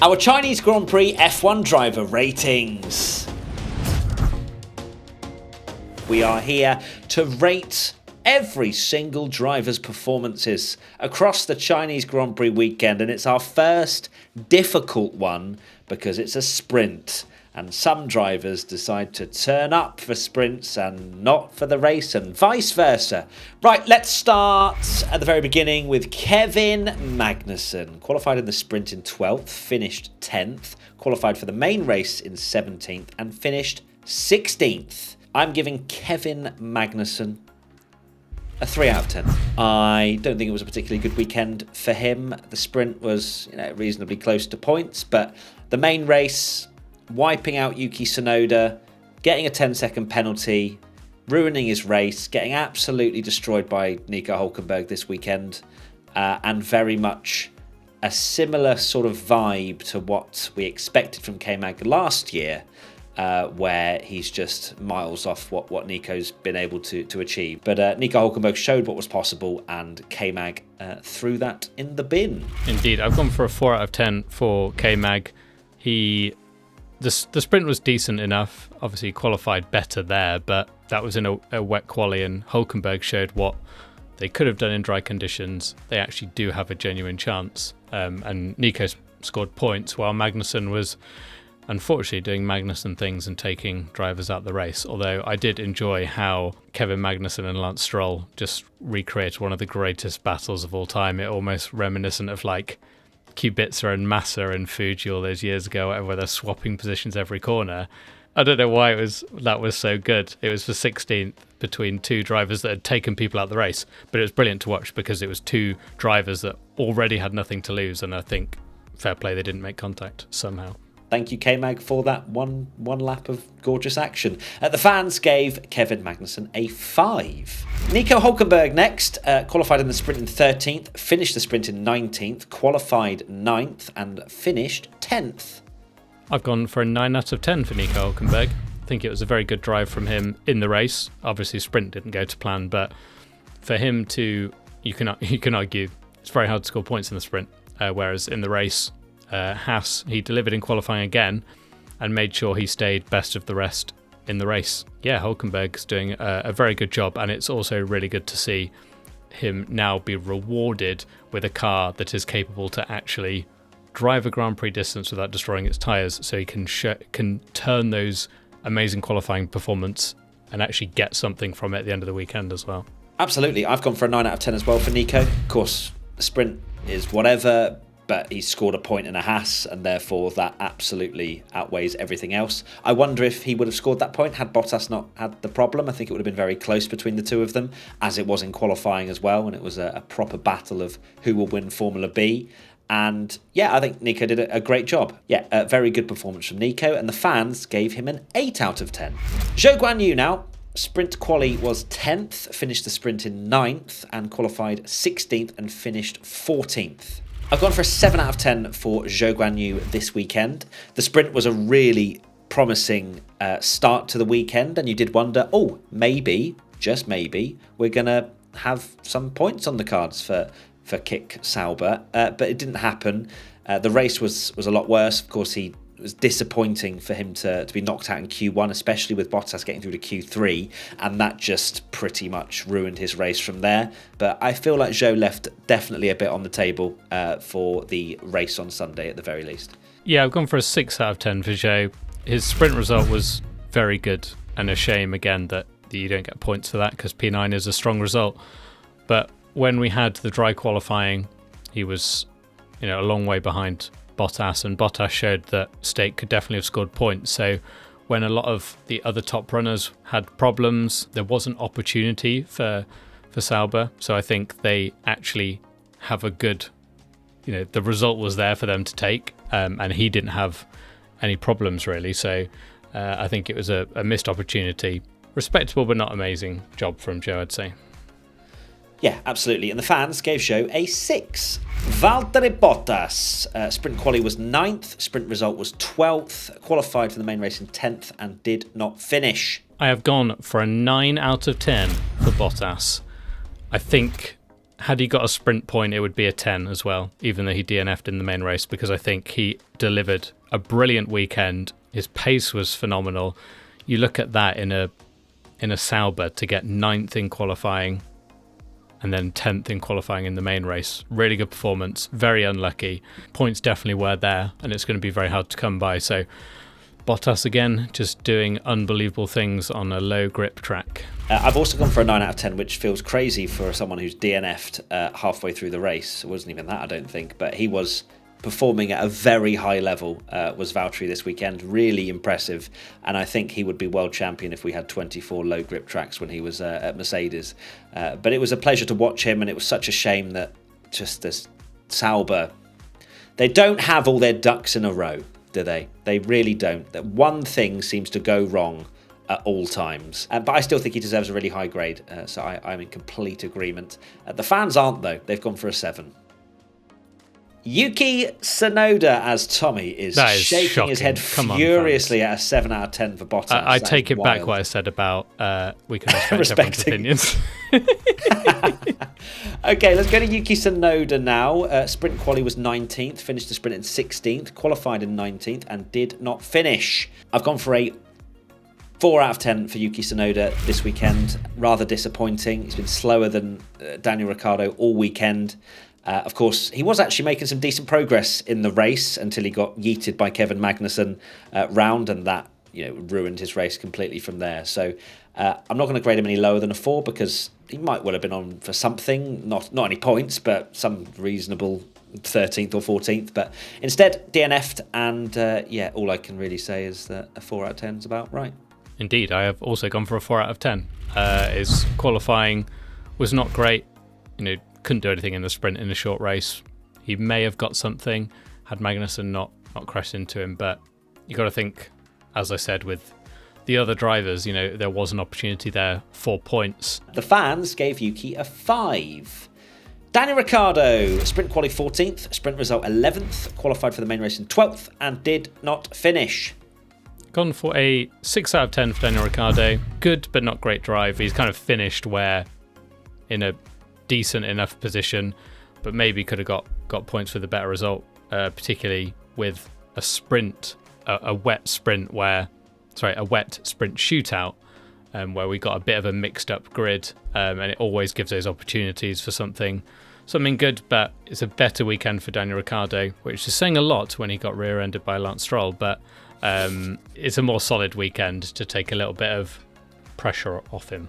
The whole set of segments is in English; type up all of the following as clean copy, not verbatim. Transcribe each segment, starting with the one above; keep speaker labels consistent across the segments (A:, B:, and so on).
A: Our Chinese Grand Prix F1 driver ratings. We are here to rate every single driver's performances across the Chinese Grand Prix weekend, and it's our first difficult one because it's a sprint. And some drivers decide to turn up for sprints and not for the race, and vice versa. Right, let's start at the very beginning with Kevin Magnussen. Qualified in the sprint in 12th, finished 10th. Qualified for the main race in 17th and finished 16th. I'm giving Kevin Magnussen a 3 out of 10. I don't think it was a particularly good weekend for him. The sprint was, reasonably close to points, but the main race, wiping out Yuki Tsunoda, getting a 10-second penalty, ruining his race, getting absolutely destroyed by Nico Hulkenberg this weekend, and very much a similar sort of vibe to what we expected from K-Mag last year, where he's just miles off what Nico's been able to achieve. But Nico Hulkenberg showed what was possible, and K-Mag threw that in the bin.
B: Indeed, I've gone for a 4 out of 10 for K-Mag. The sprint was decent enough. Obviously, he qualified better there, but that was in a wet quali, and Hulkenberg showed what they could have done in dry conditions. They actually do have a genuine chance. And Nico scored points, while Magnussen was unfortunately doing Magnussen things and taking drivers out the race. Although I did enjoy how Kevin Magnussen and Lance Stroll just recreated one of the greatest battles of all time. It almost reminiscent of like Kubica and Massa and Fuji all those years ago, where they're swapping positions every corner. I don't know why that was so good. It was for 16th between two drivers that had taken people out the race, but it was brilliant to watch because it was two drivers that already had nothing to lose, and I think fair play they didn't make contact somehow.
A: Thank you, K-Mag, for that one lap of gorgeous action. The fans gave Kevin Magnussen a 5. Nico Hulkenberg next, qualified in the sprint in 13th, finished the sprint in 19th, qualified 9th and finished 10th.
B: I've gone for a 9 out of 10 for Nico Hulkenberg. I think it was a very good drive from him in the race. Obviously, sprint didn't go to plan, but for him to, you can argue, it's very hard to score points in the sprint, whereas in the race, Haas, he delivered in qualifying again and made sure he stayed best of the rest in the race. Yeah, Hulkenberg's doing a very good job, and it's also really good to see him now be rewarded with a car that is capable to actually drive a Grand Prix distance without destroying its tyres, so he can turn those amazing qualifying performance and actually get something from it at the end of the weekend as well.
A: Absolutely, I've gone for a 9 out of 10 as well for Nico. Of course, the sprint is whatever, but he scored a point in a Haas, and therefore that absolutely outweighs everything else. I wonder if he would have scored that point had Bottas not had the problem. I think it would have been very close between the two of them, as it was in qualifying as well, and it was a proper battle of who will win Formula B. And yeah, I think Nico did a great job. Yeah, a very good performance from Nico, and the fans gave him an 8 out of 10. Zhou Guanyu now. Sprint quali was 10th, finished the sprint in 9th, and qualified 16th and finished 14th. I've gone for a 7 out of 10 for Zhou Guanyu this weekend. The sprint was a really promising start to the weekend, and you did wonder, maybe, just maybe, we're going to have some points on the cards for Kick Sauber, but it didn't happen. The race was a lot worse. Of course, it was disappointing for him to be knocked out in Q1, especially with Bottas getting through to Q3, and that just pretty much ruined his race from there. But I feel like Zhou left definitely a bit on the table for the race on Sunday at the very least.
B: Yeah, I've gone for a 6 out of 10 for Zhou. His sprint result was very good, and a shame again that you don't get points for that because P9 is a strong result. But when we had the dry qualifying, he was a long way behind Bottas, and Bottas showed that Stake could definitely have scored points. So when a lot of the other top runners had problems, there was an opportunity for Sauber. So I think they actually have a good, the result was there for them to take, and he didn't have any problems really. So I think it was a missed opportunity. Respectable but not amazing job from Zhou, I'd say.
A: Yeah, absolutely. And the fans gave Zhou a 6. Valtteri Bottas. Sprint quali was 9th. Sprint result was 12th. Qualified for the main race in 10th and did not finish.
B: I have gone for a 9 out of 10 for Bottas. I think had he got a sprint point, it would be a 10 as well, even though he DNF'd in the main race, because I think he delivered a brilliant weekend. His pace was phenomenal. You look at that in a Sauber to get 9th in qualifying and then 10th in qualifying in the main race. Really good performance, very unlucky. Points definitely were there, and it's going to be very hard to come by. So Bottas again, just doing unbelievable things on a low grip track.
A: I've also gone for a 9 out of 10, which feels crazy for someone who's DNF'd halfway through the race. It wasn't even that, I don't think, but he was performing at a very high level, was Valtteri this weekend. Really impressive, and I think he would be world champion if we had 24 low grip tracks when he was at Mercedes. But it was a pleasure to watch him, and it was such a shame that just this Sauber, they don't have all their ducks in a row, do they? They really don't. That one thing seems to go wrong at all times. But I still think he deserves a really high grade, so I'm in complete agreement. The fans aren't, though. They've gone for a 7. Yuki Tsunoda, as Tommy is shaking
B: shocking.
A: his head furiously at a 7 out of 10 for Bottas.
B: I take it back what I said about we can respect everyone's opinions.
A: Okay, let's go to Yuki Tsunoda now. Sprint quali was 19th, finished the sprint in 16th, qualified in 19th, and did not finish. I've gone for a 4 out of 10 for Yuki Tsunoda this weekend. Rather disappointing. He's been slower than Daniel Ricciardo all weekend. Of course, he was actually making some decent progress in the race until he got yeeted by Kevin Magnussen round, and that ruined his race completely from there. So I'm not going to grade him any lower than a 4 because he might well have been on for something, not any points, but some reasonable 13th or 14th. But instead, DNF'd, and all I can really say is that a 4 out of 10 is about right.
B: Indeed, I have also gone for a 4 out of 10. His qualifying was not great. Couldn't do anything in the sprint in a short race. He may have got something had Magnussen not crashed into him, but you got to think, as I said, with the other drivers, there was an opportunity there for points.
A: The fans gave Yuki a 5. Daniel Ricciardo, sprint quali 14th, sprint result 11th, qualified for the main race in 12th, and did not finish.
B: Gone for a 6 out of 10 for Daniel Ricciardo. Good, but not great drive. He's kind of finished where in a decent enough position, but maybe could have got points for the better result, particularly with a sprint, a wet sprint shootout, where we got a bit of a mixed up grid, and it always gives those opportunities for something good. But it's a better weekend for Daniel Ricciardo, which is saying a lot when he got rear-ended by Lance Stroll, but it's a more solid weekend to take a little bit of pressure off him.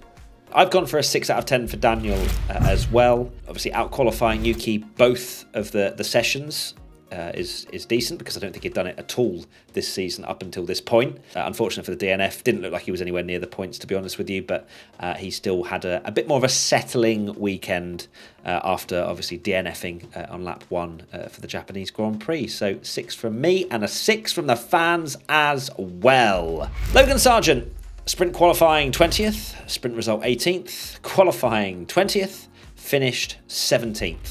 A: I've gone for a 6 out of 10 for Daniel as well. Obviously, out-qualifying Yuki both of the sessions is decent, because I don't think he'd done it at all this season up until this point. Unfortunately for the DNF, didn't look like he was anywhere near the points, to be honest with you, but he still had a bit more of a settling weekend after obviously DNFing on lap 1 for the Japanese Grand Prix. So 6 from me and a 6 from the fans as well. Logan Sargeant, sprint qualifying 20th, sprint result 18th, qualifying 20th, finished 17th.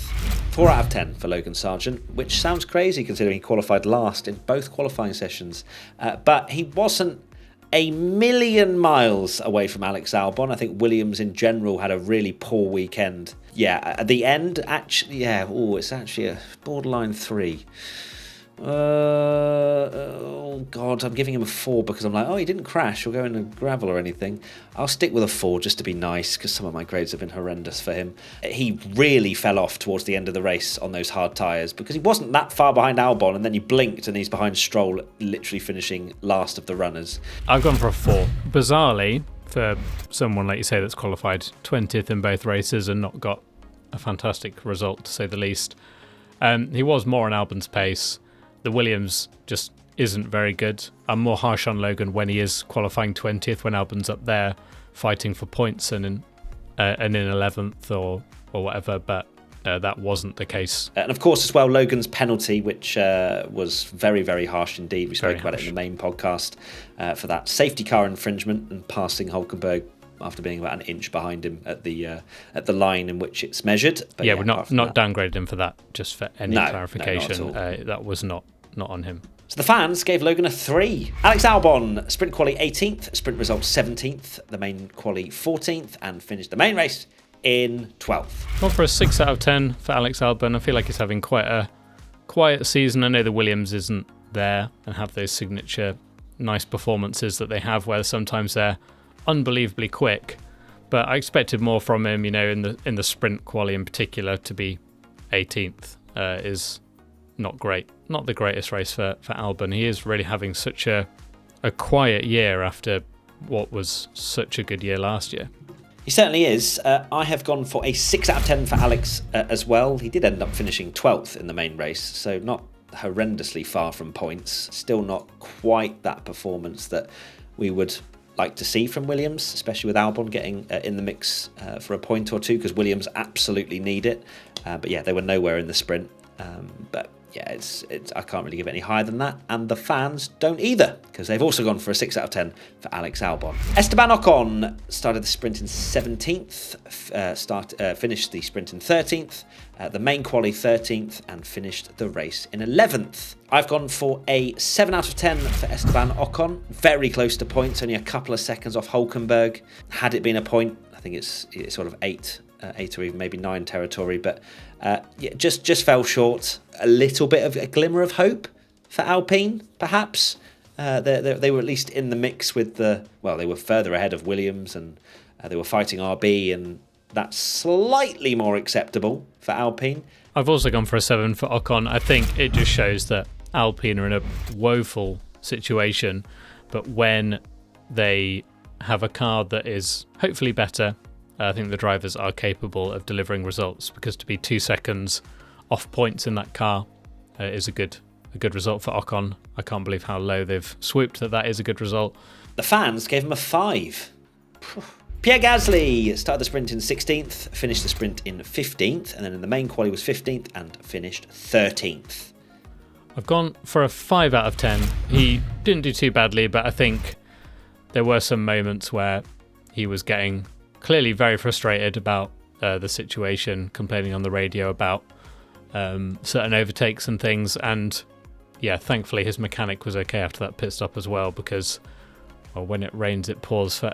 A: 4 out of 10 for Logan Sargeant, which sounds crazy considering he qualified last in both qualifying sessions. But he wasn't a million miles away from Alex Albon. I think Williams in general had a really poor weekend. Yeah, at the end, actually, it's actually a borderline 3. Oh God, I'm giving him a 4 because I'm like, he didn't crash or go into gravel or anything. I'll stick with a 4 just to be nice, because some of my grades have been horrendous for him. He really fell off towards the end of the race on those hard tyres, because he wasn't that far behind Albon, and then he blinked and he's behind Stroll, literally finishing last of the runners.
B: I've gone for a 4. Bizarrely, for someone like you say that's qualified 20th in both races and not got a fantastic result, to say the least. He was more on Albon's pace. The Williams just isn't very good. I'm more harsh on Logan when he is qualifying 20th, when Albon's up there fighting for points and in 11th or whatever, but that wasn't the case.
A: And of course as well, Logan's penalty, which was very, very harsh indeed. We spoke about it in the main podcast for that safety car infringement and passing Hulkenberg after being about an inch behind him at the line in which it's measured. But
B: we're not downgraded him for that, just for any clarification. That was not on him.
A: So the fans gave Logan a 3. Alex Albon, sprint quali 18th, sprint result 17th, the main quali 14th, and finished the main race in 12th.
B: Well, for a 6 out of 10 for Alex Albon, I feel like he's having quite a quiet season. I know the Williams isn't there and have those signature nice performances that they have where sometimes they're unbelievably quick. But I expected more from him, in the sprint quali in particular. To be 18th is not great. Not the greatest race for Albon. He is really having such a quiet year after what was such a good year last year.
A: He certainly is. I have gone for a 6 out of 10 for Alex as well. He did end up finishing 12th in the main race, so not horrendously far from points. Still not quite that performance that we would like to see from Williams, especially with Albon getting in the mix for a point or two, because Williams absolutely need it. But yeah, they were nowhere in the sprint. But yeah, it's I can't really give it any higher than that, and the fans don't either, because they've also gone for a 6 out of 10 for Alex Albon. Esteban Ocon started the sprint in 17th, finished the sprint in 13th, the main quali 13th, and finished the race in 11th. I've gone for a 7 out of 10 for Esteban Ocon, very close to points, only a couple of seconds off Hulkenberg. Had it been a point, I think it's sort of 8 or even maybe 9 territory, but yeah, just fell short. A little bit of a glimmer of hope for Alpine, perhaps. They were at least in the mix with they were further ahead of Williams, and they were fighting RB, and that's slightly more acceptable for Alpine.
B: I've also gone for a 7 for Ocon. I think it just shows that Alpine are in a woeful situation, but when they have a car that is hopefully better, I think the drivers are capable of delivering results, because to be 2 seconds off points in that car is a good result for Ocon. I can't believe how low they've swooped that is a good result.
A: The fans gave him a 5. Pierre Gasly started the sprint in 16th, finished the sprint in 15th, and then in the main quali was 15th and finished 13th.
B: I've gone for a 5 out of 10. He didn't do too badly, but I think there were some moments where he was getting clearly very frustrated about the situation, complaining on the radio about certain overtakes and things. And yeah, thankfully his mechanic was okay after that pit stop as well, because when it rains it pours for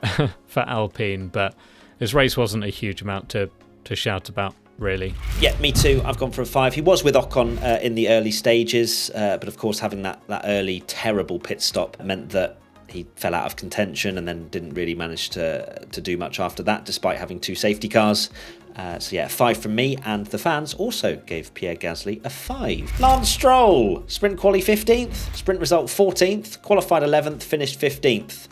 B: Alpine. But his race wasn't a huge amount to shout about, really.
A: Yeah, me too. I've gone for a 5. He was with Ocon in the early stages, but of course having that early terrible pit stop meant that he fell out of contention and then didn't really manage to do much after that, despite having 2 safety cars. So yeah, 5 from me, and the fans also gave Pierre Gasly a 5. Lance Stroll, sprint quali 15th, sprint result 14th, qualified 11th, finished 15th.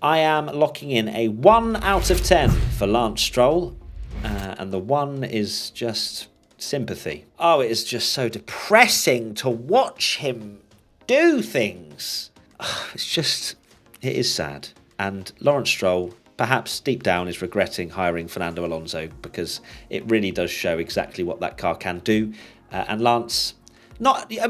A: I am locking in a 1 out of 10 for Lance Stroll, and the 1 is just sympathy. Oh, it is just so depressing to watch him do things. It is sad. And Lawrence Stroll, perhaps deep down, is regretting hiring Fernando Alonso, because it really does show exactly what that car can do. And Lance,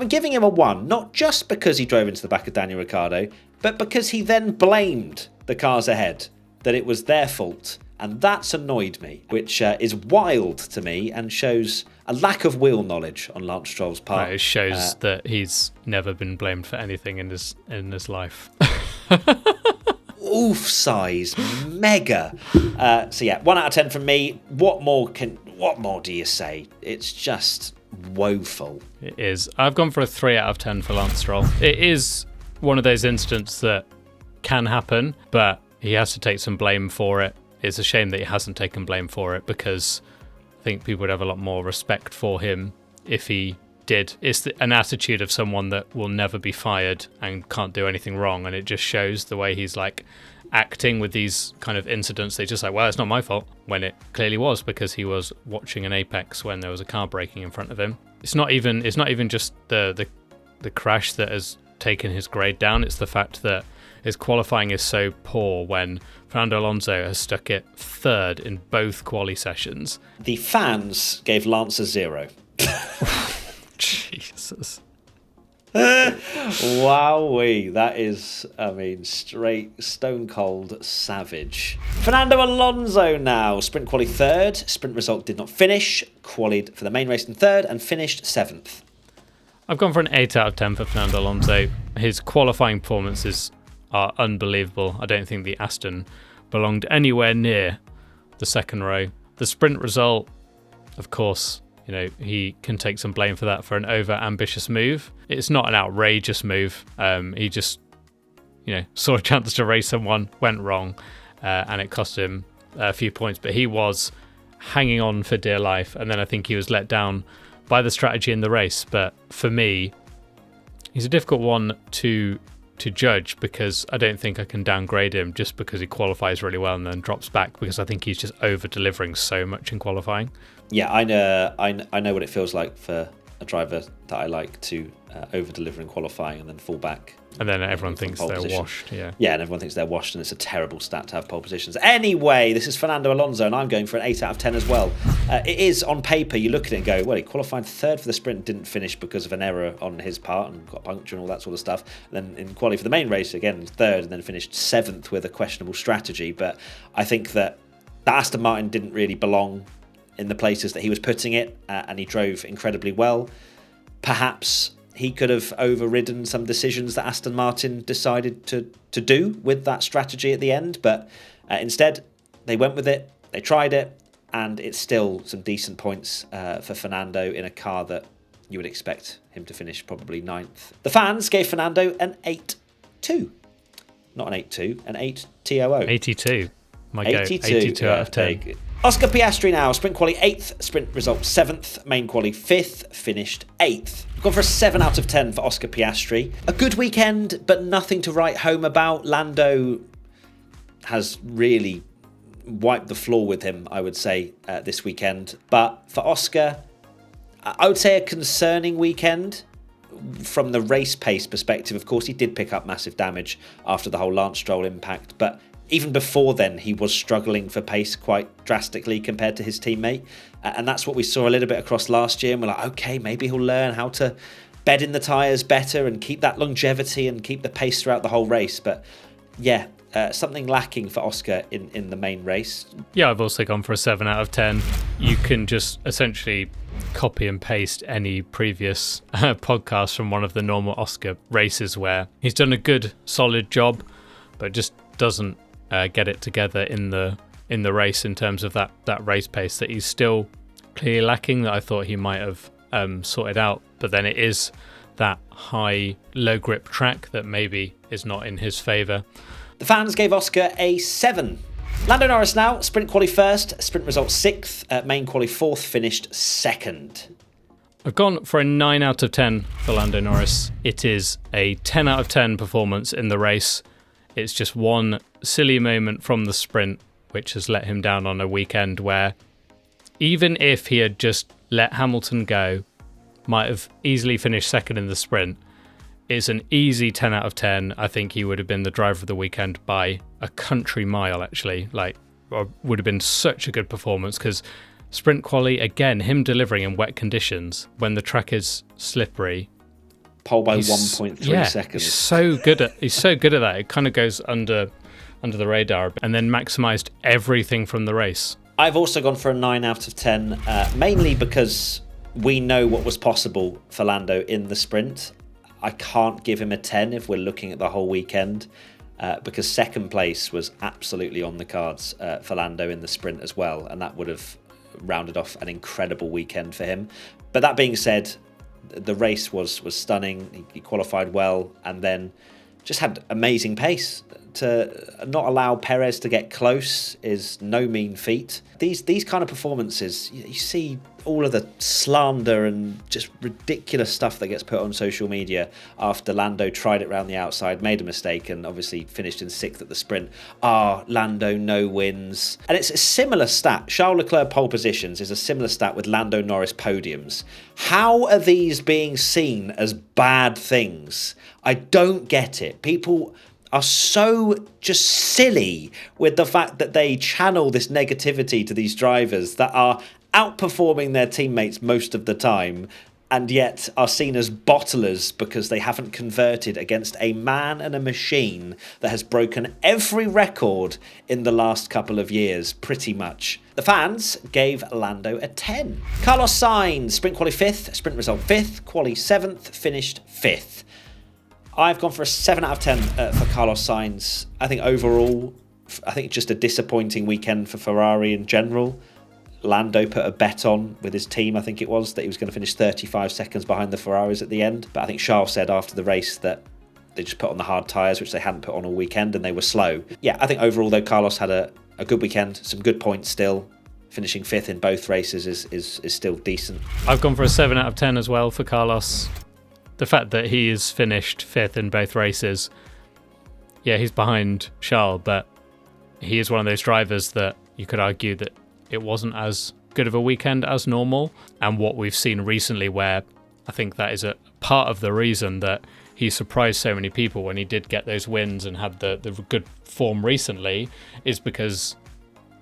A: giving him a 1, not just because he drove into the back of Daniel Ricciardo, but because he then blamed the cars ahead, that it was their fault. And that's annoyed me, which is wild to me and shows a lack of wheel knowledge on Lance Stroll's part.
B: It shows that he's never been blamed for anything in his life.
A: Oof size, mega. So yeah, 1 out of 10 from me. What more do you say? It's just woeful.
B: It is. I've gone for a 3 out of 10 for Lance Stroll. It is one of those incidents that can happen, but he has to take some blame for it. It's a shame that he hasn't taken blame for it, because I think people would have a lot more respect for him if he did. It's an attitude of someone that will never be fired and can't do anything wrong, and it just shows the way he's acting with these kind of incidents. They're just well, it's not my fault, when it clearly was, because he was watching an apex when there was a car braking in front of him. It's not even just the crash that has taken his grade down. It's the fact that his qualifying is so poor when Fernando Alonso has stuck it 3rd in both quali sessions.
A: The fans gave Lance a 0.
B: Jesus.
A: Wowee, that is, straight stone cold savage. Fernando Alonso now, sprint quali 3rd, sprint result did not finish, qualied for the main race in 3rd and finished 7th.
B: I've gone for an 8 out of 10 for Fernando Alonso. His qualifying performances are unbelievable. I don't think the Aston belonged anywhere near the second row The sprint result, of course, he can take some blame for that, for an over-ambitious move. It's not an outrageous move. He just, saw a chance to race someone, went wrong, and it cost him a few points. But he was hanging on for dear life, and then I think he was let down by the strategy in the race. But for me, he's a difficult one to judge, because I don't think I can downgrade him just because he qualifies really well and then drops back, because I think he's just over-delivering so much in qualifying.
A: Yeah, I know what it feels like for a driver that I like to over-deliver in qualifying and then fall back.
B: And then everyone thinks they're washed,
A: Yeah, and everyone thinks they're washed, and it's a terrible stat to have pole positions. Anyway, this is Fernando Alonso, and I'm going for an 8 out of 10 as well. It is, on paper, you look at it and go, well, he qualified third for the sprint, didn't finish because of an error on his part and got a puncture and all that sort of stuff. And then in quali for the main race, again, third, and then finished 7th with a questionable strategy. But I think that Aston Martin didn't really belong in the places that he was putting it, and he drove incredibly well. Perhaps he could have overridden some decisions that Aston Martin decided to do with that strategy at the end, but instead they went with it, they tried it, and it's still some decent points for Fernando in a car that you would expect him to finish probably 9th. The fans gave Fernando an 8-2. Not an 8-2, an 8-TOO.
B: 82. My go. 82 out of 10.
A: Oscar Piastri now, sprint quali 8th, sprint result 7th, main quali 5th, finished 8th. We've gone for a 7 out of 10 for Oscar Piastri. A good weekend, but nothing to write home about. Lando has really wiped the floor with him, I would say, this weekend. But for Oscar, I would say a concerning weekend. From the race pace perspective, of course, he did pick up massive damage after the whole Lance Stroll impact, but even before then, he was struggling for pace quite drastically compared to his teammate. And that's what we saw a little bit across last year. And we're like, okay, maybe he'll learn how to bed in the tyres better and keep that longevity and keep the pace throughout the whole race. But yeah, something lacking for Oscar in the main race.
B: Yeah, I've also gone for a 7 out of 10. You can just essentially copy and paste any previous podcast from one of the normal Oscar races where he's done a good, solid job, but just doesn't get it together in the race in terms of that race pace that he's still clearly lacking, that I thought he might have sorted out. But then it is that high low grip track that maybe is not in his favour.
A: The fans gave Oscar a 7. Lando Norris now, sprint quali 1st, sprint result 6th, main quali 4th, finished 2nd.
B: I've gone for a 9 out of 10 for Lando Norris. It is a 10 out of 10 performance in the race. It's just one silly moment from the sprint which has let him down on a weekend where, even if he had just let Hamilton go, might have easily finished 2nd in the sprint. It's an easy 10 out of 10. I think he would have been the driver of the weekend by a country mile, actually. Would have been such a good performance, because sprint quali, again, him delivering in wet conditions when the track is slippery.
A: Pole by 1.3 seconds.
B: He's so good at that. It kind of goes under the radar, and then maximised everything from the race.
A: I've also gone for a 9 out of 10, mainly because we know what was possible for Lando in the sprint. I can't give him a 10 if we're looking at the whole weekend, because 2nd place was absolutely on the cards for Lando in the sprint as well, and that would have rounded off an incredible weekend for him. But that being said, the race was stunning. He qualified well, and then just had amazing pace. To not allow Perez to get close is no mean feat. These kind of performances, you see all of the slander and just ridiculous stuff that gets put on social media after Lando tried it round the outside, made a mistake, and obviously finished in 6th at the sprint. Lando no wins. And it's a similar stat. Charles Leclerc pole positions is a similar stat with Lando Norris podiums. How are these being seen as bad things? I don't get it. People are so just silly with the fact that they channel this negativity to these drivers that are outperforming their teammates most of the time, and yet are seen as bottlers because they haven't converted against a man and a machine that has broken every record in the last couple of years, pretty much. The fans gave Lando a 10. Carlos Sainz, sprint quali 5th, sprint result 5th, quali 7th, finished 5th. I've gone for a 7 out of 10 for Carlos Sainz. I think overall, just a disappointing weekend for Ferrari in general. Lando put a bet on with his team, I think it was, that he was going to finish 35 seconds behind the Ferraris at the end. But I think Charles said after the race that they just put on the hard tyres, which they hadn't put on all weekend, and they were slow. Yeah, I think overall, though, Carlos had a good weekend, some good points still. Finishing 5th in both races is still decent.
B: I've gone for a 7 out of 10 as well for Carlos. The fact that he has finished 5th in both races, yeah, he's behind Charles, but he is one of those drivers that you could argue that it wasn't as good of a weekend as normal. And what we've seen recently, where I think that is a part of the reason that he surprised so many people when he did get those wins and had the good form recently, is because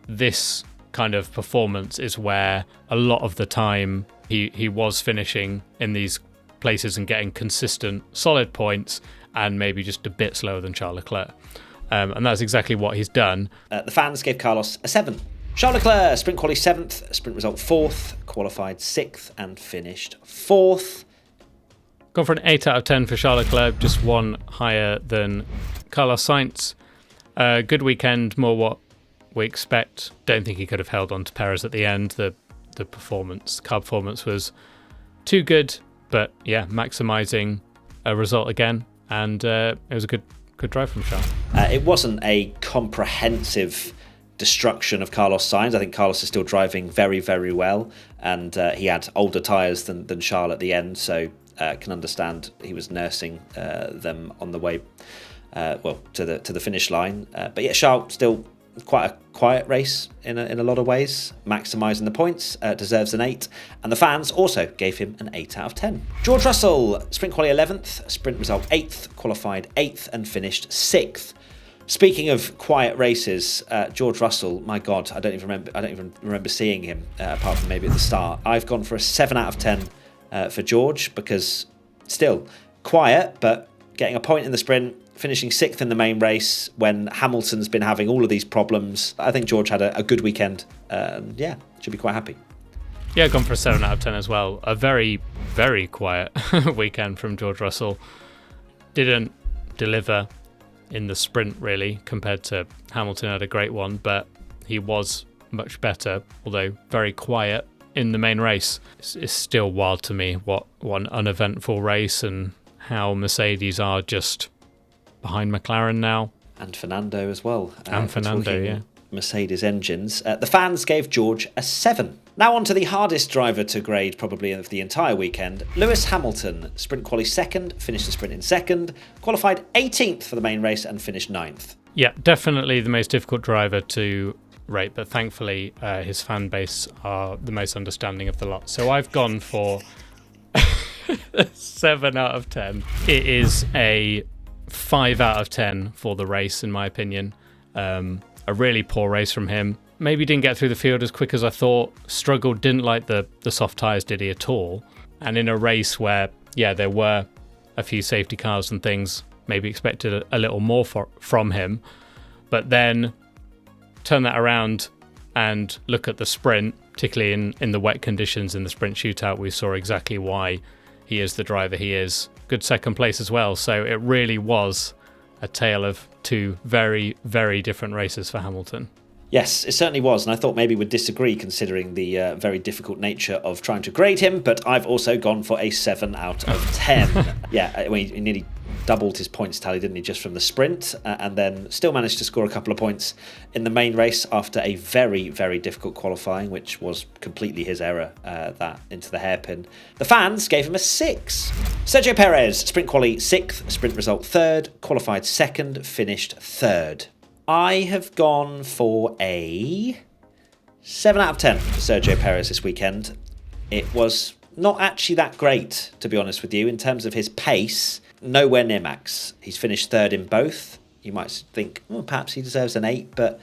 B: this kind of performance is where a lot of the time he was finishing in these places and getting consistent, solid points, and maybe just a bit slower than Charles Leclerc. And that's exactly what he's done.
A: The fans gave Carlos a 7. Charles Leclerc, sprint quali 7th, sprint result 4th, qualified 6th and finished 4th.
B: Gone for an 8 out of 10 for Charles Leclerc, just one higher than Carlos Sainz. Good weekend, more what we expect. Don't think he could have held on to Perez at the end. The car performance was too good, but yeah, maximising a result again, and it was a good drive from Charles.
A: It wasn't a comprehensive destruction of Carlos Sainz. I think Carlos is still driving very, very well, and he had older tyres than Charles at the end, so can understand he was nursing them on the way to the finish line. But yeah, Charles still quite a quiet race in a lot of ways, maximising the points, deserves an 8, and the fans also gave him an 8 out of 10. George Russell, sprint quali 11th, sprint result 8th, qualified 8th and finished 6th. Speaking of quiet races, George Russell, my God, I don't even remember seeing him apart from maybe at the start. I've gone for a 7 out of 10 for George, because still quiet, but getting a point in the sprint, finishing 6th in the main race when Hamilton's been having all of these problems. I think George had a good weekend. Yeah, should be quite happy.
B: Yeah, gone for a 7 out of 10 as well. A very, very quiet weekend from George Russell. Didn't deliver in the sprint, really, compared to Hamilton. Had a great one, but he was much better, although very quiet in the main race. It's still wild to me what an uneventful race, and how Mercedes are just behind McLaren now.
A: And Fernando as well.
B: And Fernando, yeah.
A: Mercedes engines. The fans gave George a 7. Now on to the hardest driver to grade probably of the entire weekend. Lewis Hamilton, sprint quali 2nd, finished the sprint in 2nd, qualified 18th for the main race and finished 9th.
B: Yeah, definitely the most difficult driver to rate, but thankfully his fan base are the most understanding of the lot. So I've gone for 7 out of 10. It is a 5 out of 10 for the race, in my opinion. A really poor race from him. Maybe didn't get through the field as quick as I thought. Struggled, didn't like the soft tyres, did he, at all? And in a race where, yeah, there were a few safety cars and things, maybe expected a little more from him. But then turn that around and look at the sprint, particularly in the wet conditions in the sprint shootout, we saw exactly why he is the driver he is. Good second place as well. So it really was a tale of two very, very different races for Hamilton.
A: Yes, it certainly was, and I thought maybe we'd disagree considering the very difficult nature of trying to grade him, but I've also gone for a 7 out of 10. Yeah, he nearly doubled his points tally, didn't he, just from the sprint, and then still managed to score a couple of points in the main race after a very, very difficult qualifying, which was completely his error, that into the hairpin. The fans gave him a 6. Sergio Perez, sprint quali 6th, sprint result 3rd, qualified 2nd, finished 3rd. I have gone for a 7 out of 10 for Sergio Perez this weekend. It was not actually that great, to be honest with you, in terms of his pace. Nowhere near Max. He's finished 3rd in both. You might think, well, perhaps he deserves an 8, but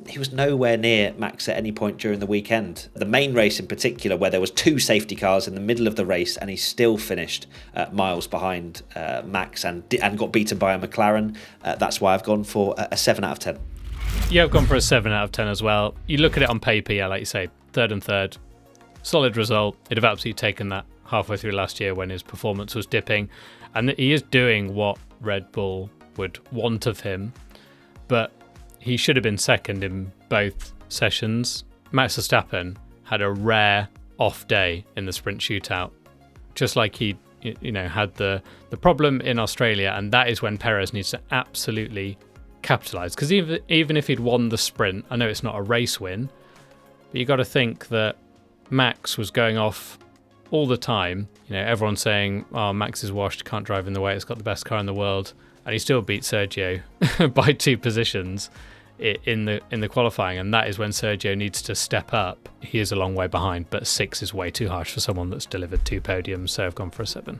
A: he was nowhere near Max at any point during the weekend. The main race in particular, where there was 2 safety cars in the middle of the race, and he still finished miles behind Max and got beaten by a McLaren. That's why I've gone for a 7 out of 10.
B: Yeah, I've gone for a 7 out of 10 as well. You look at it on paper, yeah, like you say, 3rd and 3rd. Solid result. He'd have absolutely taken that halfway through last year when his performance was dipping. And he is doing what Red Bull would want of him. But he should have been 2nd in both sessions. Max Verstappen had a rare off day in the sprint shootout, just like he had the problem in Australia, and that is when Perez needs to absolutely capitalise. Because even if he'd won the sprint, I know it's not a race win, but you got to think that Max was going off all the time. Everyone's saying, "Oh, Max is washed, can't drive in the way, it's got the best car in the world," and he still beat Sergio by 2 positions in the qualifying, and that is when Sergio needs to step up. He is a long way behind, but 6 is way too harsh for someone that's delivered 2 podiums, so I've gone for a 7.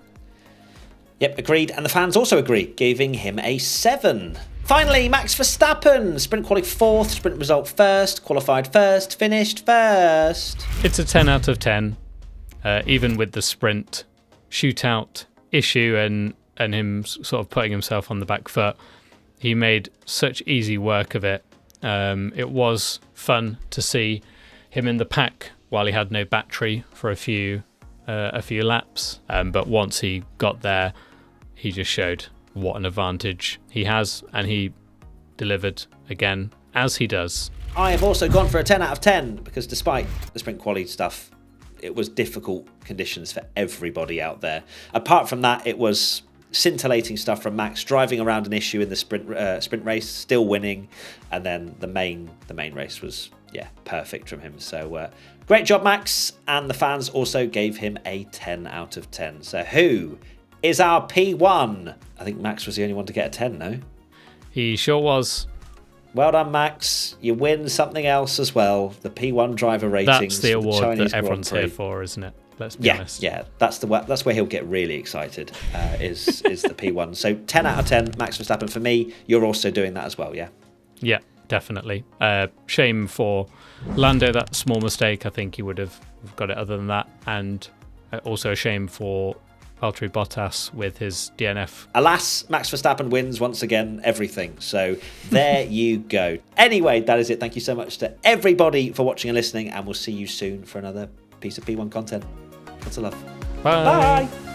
A: Yep, agreed, and the fans also agree, giving him a 7. Finally, Max Verstappen, sprint quali 4th, sprint result 1st, qualified 1st, finished 1st.
B: It's a 10 out of 10, even with the sprint shootout issue and him sort of putting himself on the back foot. He made such easy work of it. It was fun to see him in the pack while he had no battery for a few laps. But once he got there, he just showed what an advantage he has, and he delivered again, as he does.
A: I have also gone for a 10 out of 10 because despite the sprint quality stuff, it was difficult conditions for everybody out there. Apart from that, it was scintillating stuff from Max, driving around an issue in the sprint race, still winning, and then the main race was perfect from him. So great job, Max, and the fans also gave him a 10 out of 10. So who is our P1? I think Max was the only one to get a 10, no?
B: He sure was.
A: Well done, Max. You win something else as well, the P1 driver ratings.
B: That's the award
A: Chinese
B: that everyone's
A: Grand Prix.
B: here for, isn't it? Let's be honest.
A: Yeah, that's where he'll get really excited, is the P1. So 10 out of 10, Max Verstappen for me. You're also doing that as well, yeah?
B: Yeah, definitely. Shame for Lando, that small mistake. I think he would have got it other than that. And also a shame for Valtteri Bottas with his DNF.
A: Alas, Max Verstappen wins once again everything. So there you go. Anyway, that is it. Thank you so much to everybody for watching and listening, and we'll see you soon for another piece of P1 content. Lots of love.
B: Bye.
A: Bye.